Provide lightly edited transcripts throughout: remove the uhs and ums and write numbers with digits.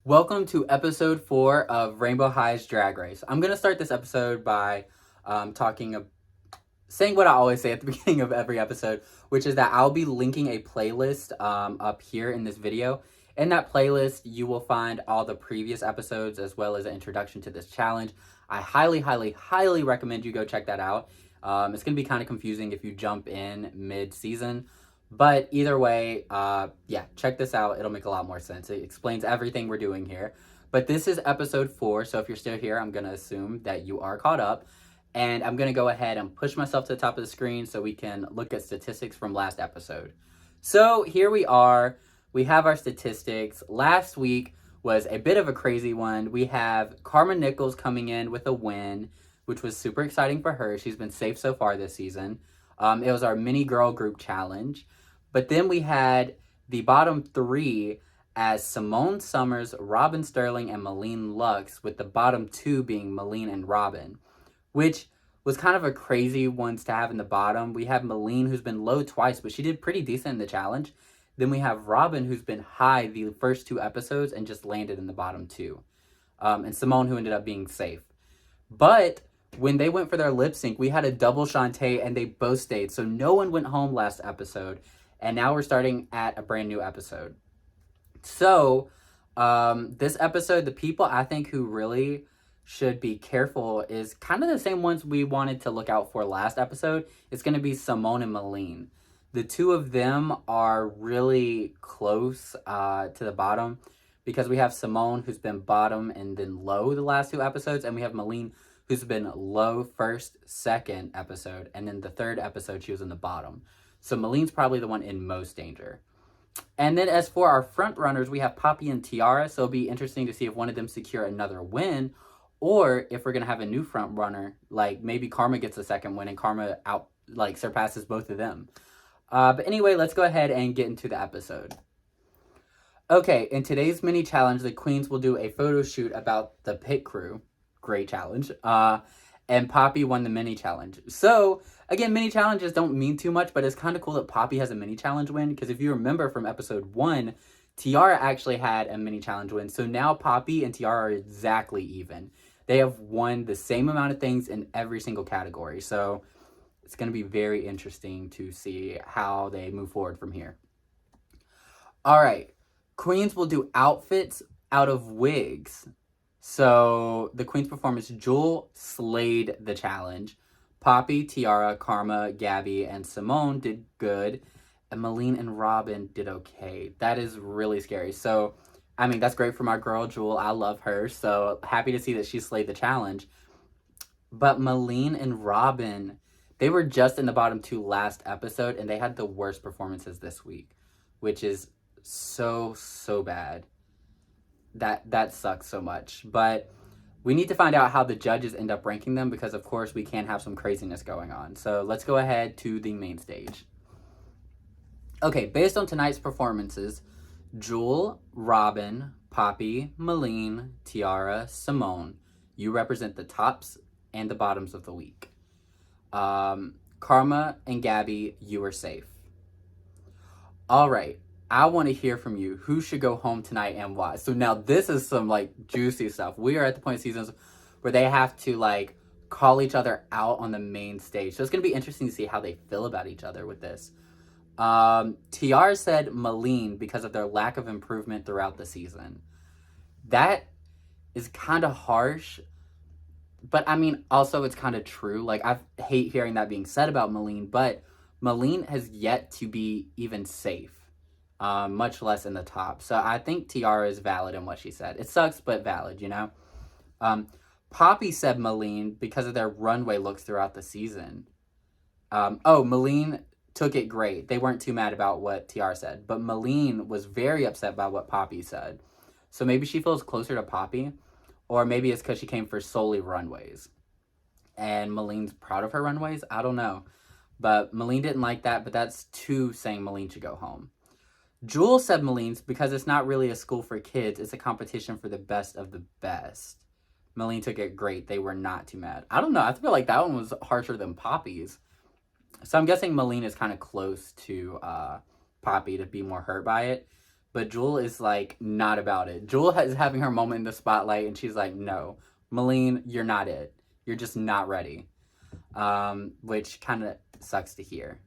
Welcome to episode 4 of Rainbow High's Drag Race. I'm going to start this episode by saying what I always say at the beginning of every episode, which is that I'll be linking a playlist up here in this video. In that playlist, you will find all the previous episodes as well as an introduction to this challenge. I highly recommend you go check that out. It's going to be kind of confusing if you jump in mid-season. But either way, check this out. It'll make a lot more sense. It explains everything we're doing here. But this is episode 4, so if you're still here, I'm going to assume that you are caught up. And I'm going to go ahead and push myself to the top of the screen so we can look at statistics from last episode. So here we are. We have our statistics. Last week was a bit of a crazy one. We have Karma Nichols coming in with a win, which was super exciting for her. She's been safe so far this season. It was our mini girl group challenge. But then we had the bottom 3 as Simone Summers, Robin Sterling, and Malene Lux, with the bottom 2 being Malene and Robin, which was kind of a crazy ones to have in the bottom. We have Malene, who's been low twice, but she did pretty decent in the challenge. Then we have Robin, who's been high the first 2 episodes and just landed in the bottom 2. And Simone, who ended up being safe. But when they went for their lip sync, we had a double Shantae, and they both stayed. So no one went home last episode. And now we're starting at a brand new episode. So, this episode, the people I think who really should be careful is kind of the same ones we wanted to look out for last episode. It's going to be Simone and Malene. The two of them are really close to the bottom because we have Simone, who's been bottom and then low the last 2 episodes, and we have Malene, who's been low first, second episode, and then the 3rd episode she was in the bottom. So Malene's probably the one in most danger. And then as for our front runners, we have Poppy and Tiara. So it'll be interesting to see if one of them secure another win, or if we're gonna have a new front runner, like maybe Karma gets a second win and Karma surpasses both of them. But anyway, let's go ahead and get into the episode. Okay, in today's mini challenge, the queens will do a photo shoot about the pit crew. Great challenge. And Poppy won the mini challenge. So again, mini challenges don't mean too much, but it's kind of cool that Poppy has a mini challenge win, because if you remember from episode 1, Tiara actually had a mini challenge win. So now Poppy and Tiara are exactly even. They have won the same amount of things in every single category. So it's going to be very interesting to see how they move forward from here. All right. Queens will do outfits out of wigs. So the Queen's performance, Jewel slayed the challenge. Poppy, Tiara, Karma, Gabby, and Simone did good. And Malene and Robin did okay. That is really scary. So, I mean, that's great for my girl, Jewel. I love her. So happy to see that she slayed the challenge. But Malene and Robin, they were just in the bottom 2 last episode, and they had the worst performances this week, which is so bad. That sucks so much. But we need to find out how the judges end up ranking them, because of course we can have some craziness going on. So let's go ahead to the main stage. Okay, based on tonight's performances, Jewel, Robin, Poppy, Malene, Tiara, Simone, you represent the tops and the bottoms of the week. Karma and Gabby, you are safe. All right. I want to hear from you. Who should go home tonight and why? So now this is some juicy stuff. We are at the point of seasons where they have to call each other out on the main stage. So it's going to be interesting to see how they feel about each other with this. Tiara said Malene because of their lack of improvement throughout the season. That is kind of harsh. But I mean, also it's kind of true. I hate hearing that being said about Malene, but Malene has yet to be even safe. Much less in the top. So I think Tiara is valid in what she said. It sucks, but valid, you know? Poppy said Malene because of their runway looks throughout the season. Malene took it great. They weren't too mad about what Tiara said. But Malene was very upset by what Poppy said. So maybe she feels closer to Poppy. Or maybe it's because she came for solely runways. And Malene's proud of her runways? I don't know. But Malene didn't like that. But that's 2 saying Malene should go home. Jewel said Malene's because it's not really a school for kids. It's a competition for the best of the best. Malene took it great. They were not too mad. I don't know. I feel like that one was harsher than Poppy's. So I'm guessing Malene is kind of close to Poppy to be more hurt by it. But Jewel is like not about it. Jewel is having her moment in the spotlight, and she's like, no, Malene, you're not it. You're just not ready. Which kind of sucks to hear.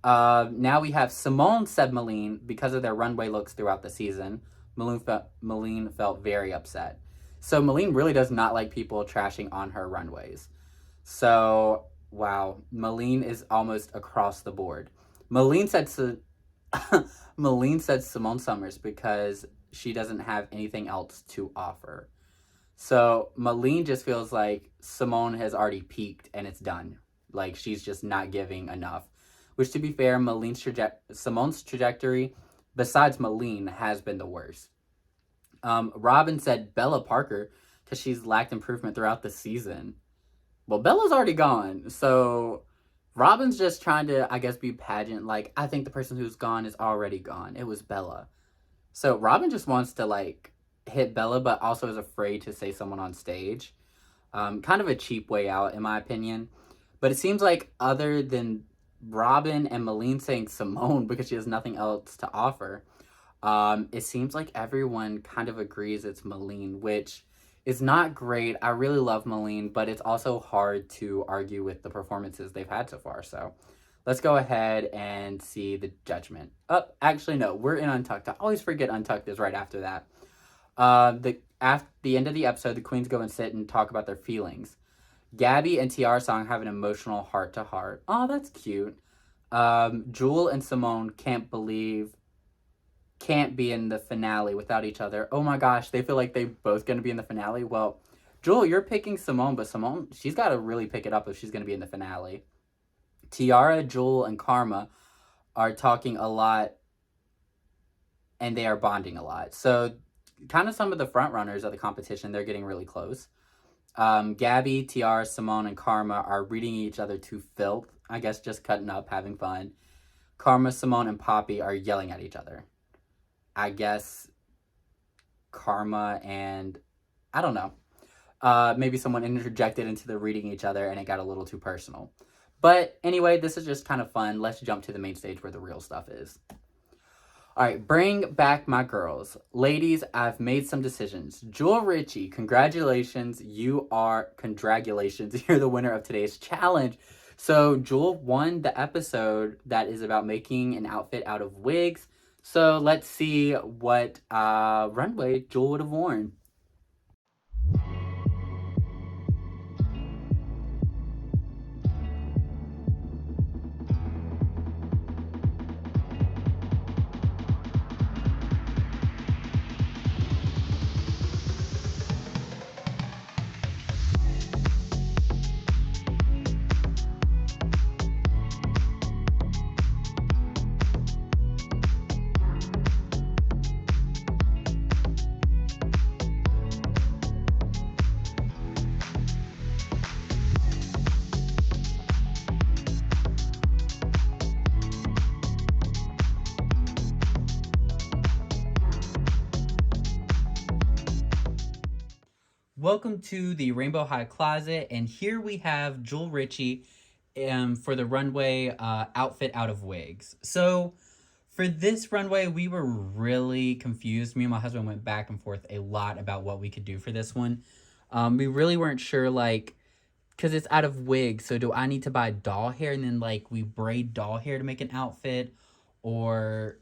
Now we have Simone said Malene, because of their runway looks throughout the season, Malene felt very upset. So Malene really does not like people trashing on her runways. So, wow, Malene is almost across the board. Malene said Malene said Simone Summers because she doesn't have anything else to offer. So Malene just feels like Simone has already peaked and it's done. Like she's just not giving enough. Which, to be fair, Simone's trajectory, besides Malene, has been the worst. Robin said Bella Parker because she's lacked improvement throughout the season. Well, Bella's already gone, so Robin's just trying to, I guess, be pageant. Like, I think the person who's gone is already gone. It was Bella. So Robin just wants to, like, hit Bella, but also is afraid to say someone on stage. Kind of a cheap way out, in my opinion. But it seems like other than Robin and Malene saying Simone because she has nothing else to offer, it seems like everyone kind of agrees it's Malene, which is not great. I really love Malene, but it's also hard to argue with the performances they've had so far. So let's go ahead and see the judgment. Oh, actually, no, we're in Untucked. I always forget Untucked is right after that. At the end of the episode, the queens go and sit and talk about their feelings. Gabby and Tiara Song have an emotional heart-to-heart. Oh, that's cute. Jewel and Simone can't be in the finale without each other. Oh my gosh, they feel like they're both going to be in the finale. Well, Jewel, you're picking Simone, but Simone, she's got to really pick it up if she's going to be in the finale. Tiara, Jewel, and Karma are talking a lot, and they are bonding a lot. So, kind of some of the front runners of the competition, they're getting really close. Gabby, Tiara, Simone, and Karma are reading each other to filth. I guess just cutting up, having fun. Karma, Simone, and Poppy are yelling at each other. I guess Karma and, I don't know. Maybe someone interjected into the reading each other and it got a little too personal. But anyway, this is just kind of fun. Let's jump to the main stage where the real stuff is. All right, bring back my girls. Ladies, I've made some decisions. Jewel Richie, congratulations. You're the winner of today's challenge. So Jewel won the episode that is about making an outfit out of wigs. So let's see what runway Jewel would have worn. Welcome to the Rainbow High Closet, and here we have Jewel Richie for the runway outfit out of wigs. So for this runway, we were really confused. Me and my husband went back and forth a lot about what we could do for this one. We really weren't sure, like, because it's out of wigs, so do I need to buy doll hair and then, like, we braid doll hair to make an outfit? Or,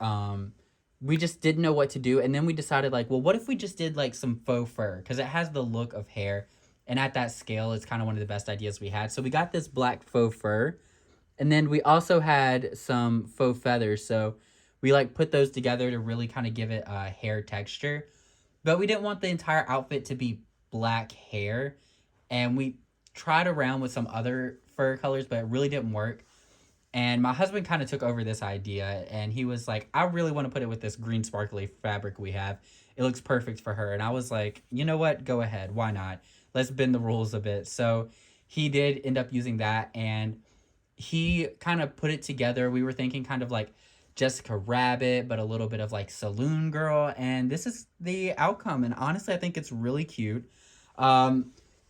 we just didn't know what to do. And then we decided, like, well, what if we just did, like, some faux fur? Because it has the look of hair. And at that scale, it's kind of one of the best ideas we had. So we got this black faux fur. And then we also had some faux feathers. So we, like, put those together to really kind of give it a hair texture. But we didn't want the entire outfit to be black hair. And we tried around with some other fur colors, but it really didn't work. And my husband kind of took over this idea, and he was like, I really want to put it with this green sparkly fabric we have. It looks perfect for her. And I was like, you know what? Go ahead. Why not? Let's bend the rules a bit. So he did end up using that, and he kind of put it together. We were thinking kind of like Jessica Rabbit, but a little bit of like Saloon Girl. And this is the outcome. And honestly, I think it's really cute.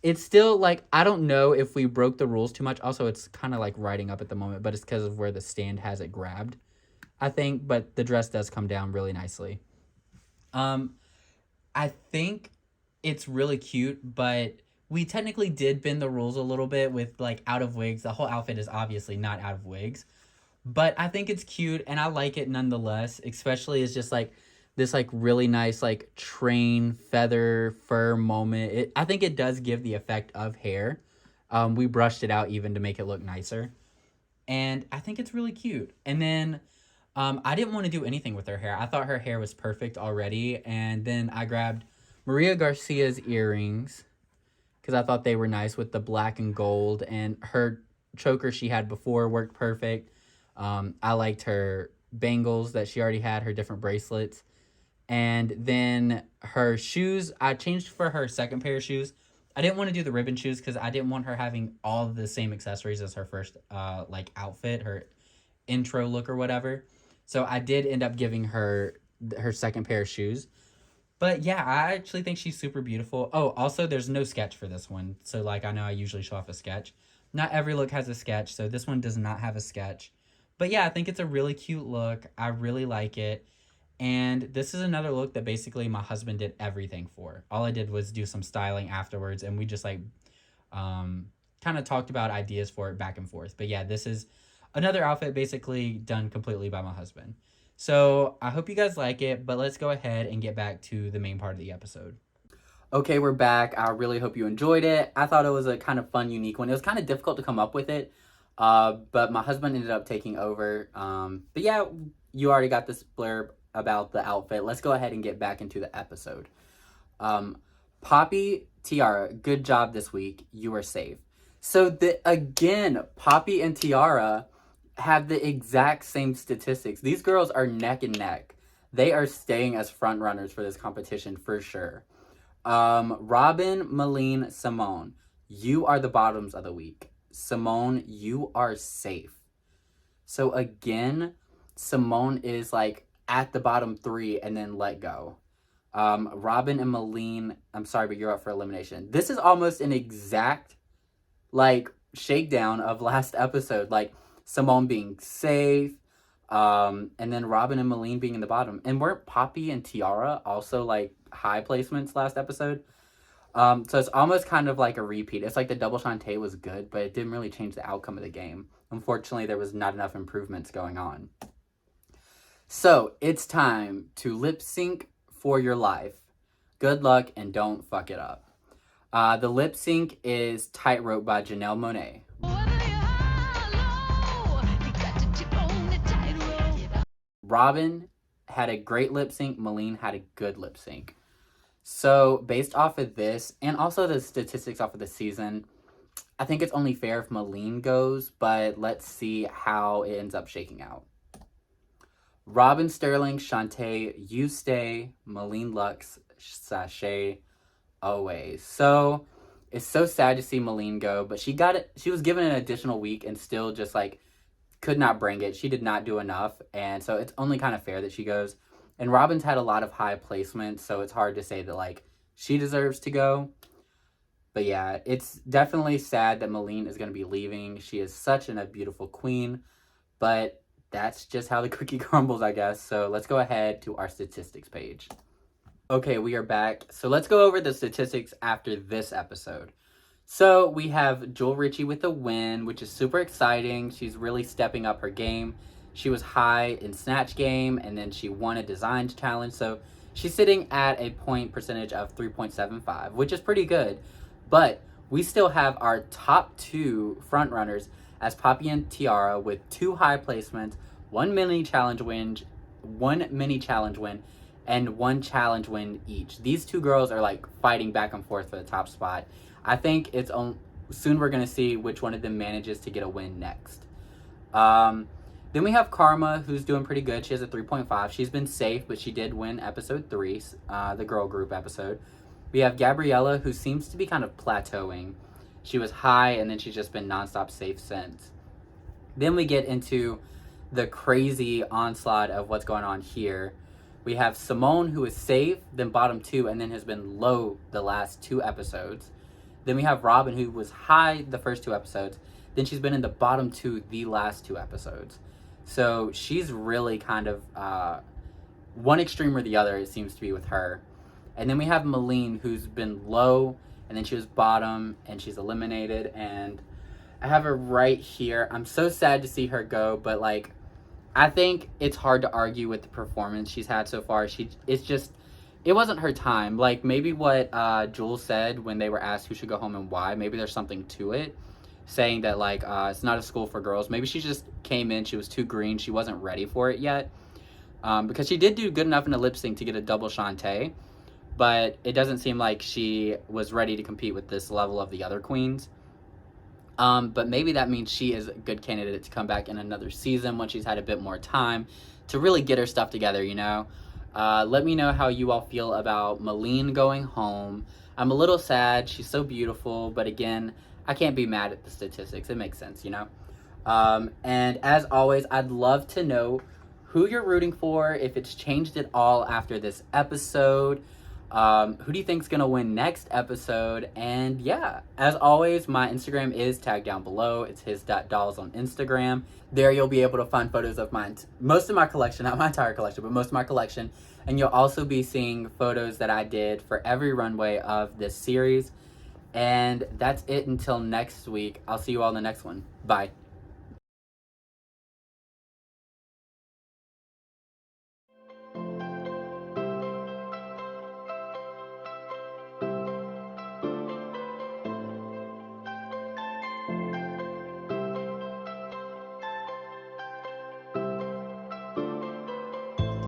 It's still, like, I don't know if we broke the rules too much. Also, it's kind of, like, riding up at the moment, but it's because of where the stand has it grabbed. I think, but the dress does come down really nicely. Um, I think it's really cute, but we technically did bend the rules a little bit with like out of wigs. The whole outfit is obviously not out of wigs, but I think it's cute and I like it nonetheless. Especially it's just like this like really nice like train feather fur moment. I think it does give the effect of hair. We brushed it out even to make it look nicer, and I think it's really cute. And then I didn't want to do anything with her hair. I thought her hair was perfect already, and then I grabbed Maria Garcia's earrings because I thought they were nice with the black and gold, and her choker she had before worked perfect. I liked her bangles that she already had, her different bracelets. And then her shoes, I changed for her second pair of shoes. I didn't want to do the ribbon shoes because I didn't want her having all the same accessories as her first like outfit, her intro look or whatever. So I did end up giving her her second pair of shoes. But yeah, I actually think she's super beautiful. Oh, also there's no sketch for this one. So like I know I usually show off a sketch. Not every look has a sketch, so this one does not have a sketch. But yeah, I think it's a really cute look. I really like it. And this is another look that basically my husband did everything for. All I did was do some styling afterwards, and we just like kind of talked about ideas for it back and forth. But yeah, this is another outfit basically done completely by my husband. So I hope you guys like it, but let's go ahead and get back to the main part of the episode. Okay, we're back. I really hope you enjoyed it. I thought it was a kind of fun, unique one. It was kind of difficult to come up with it, but my husband ended up taking over. But yeah, you already got this blurb about the outfit. Let's go ahead and get back into the episode. Poppy, Tiara, good job this week. You are safe. So again, Poppy and Tiara have the exact same statistics. These girls are neck and neck. They are staying as front runners for this competition for sure. Robin, Malene, Simone, you are the bottoms of the week. Simone, you are safe. So again, Simone is like at the bottom 3 and then let go. Robin and Malene, I'm sorry, but you're up for elimination. This is almost an exact like shakedown of last episode. Like Simone being safe, and then Robin and Malene being in the bottom. And weren't Poppy and Tiara also like high placements last episode? So it's almost kind of like a repeat. It's like the double Shantae was good, but it didn't really change the outcome of the game. Unfortunately, there was not enough improvements going on. So it's time to lip sync for your life. Good luck and don't fuck it up. The lip sync is Tightrope by Janelle Monáe. Robin had a great lip sync. Malene had a good lip sync. So based off of this, and also the statistics off of the season, I think it's only fair if Malene goes, but let's see how it ends up shaking out. Robin Sterling, Shantae, you stay. Malene Lux, sashay away. So it's so sad to see Malene go, but she got it. She was given an additional week and still just like could not bring it. She did not do enough, and so it's only kind of fair that she goes. And Robin's had a lot of high placements, so it's hard to say that like she deserves to go. But yeah, it's definitely sad that Malene is going to be leaving. She is such a beautiful queen, but that's just how the cookie crumbles, I guess. So let's go ahead to our statistics page. Okay, we are back. So let's go over the statistics after this episode. So we have Joel Ritchie with a win, which is super exciting. She's really stepping up her game. She was high in Snatch Game, and then she won a design challenge. So she's sitting at a point percentage of 3.75, which is pretty good. But we still have our top 2 frontrunners as Poppy and Tiara with 2 high placements, 1 mini challenge win, and 1 challenge win each. These 2 girls are like fighting back and forth for the top spot. I think it's soon we're going to see which one of them manages to get a win next. Then we have Karma, who's doing pretty good. She has a 3.5. She's been safe, but she did win episode 3, the girl group episode. We have Gabriella, who seems to be kind of plateauing. She was high, and then she's just been nonstop safe since. Then we get into the crazy onslaught of what's going on here. We have Simone, who is safe, then bottom 2, and then has been low the last 2 episodes. Then we have Robin, who was high the first 2 episodes. Then she's been in the bottom 2 the last 2 episodes. So she's really kind of one extreme or the other, it seems to be with her. And then we have Malene, who's been low, and then she was bottom, and she's eliminated. And I have her right here. I'm so sad to see her go, but like, I think it's hard to argue with the performance she's had so far. It wasn't her time. Like, maybe what Jules said when they were asked who should go home and why, maybe there's something to it, saying that, like, it's not a school for girls. Maybe she just came in, she was too green, she wasn't ready for it yet. Because she did do good enough in a lip sync to get a double Shantae, but it doesn't seem like she was ready to compete with this level of the other queens. But maybe that means she is a good candidate to come back in another season once she's had a bit more time to really get her stuff together, you know? Let me know how you all feel about Malene going home. I'm a little sad. She's so beautiful, but again, I can't be mad at the statistics. It makes sense, you know? And as always, I'd love to know who you're rooting for, if it's changed at all after this episode. Who do you think's gonna win next episode? And yeah, as always, my Instagram is tagged down below. It's his.dolls on Instagram. There you'll be able to find photos of most of my collection, not my entire collection, but most of my collection. And you'll also be seeing photos that I did for every runway of this series. And that's it until next week. I'll see you all in the next one. Bye.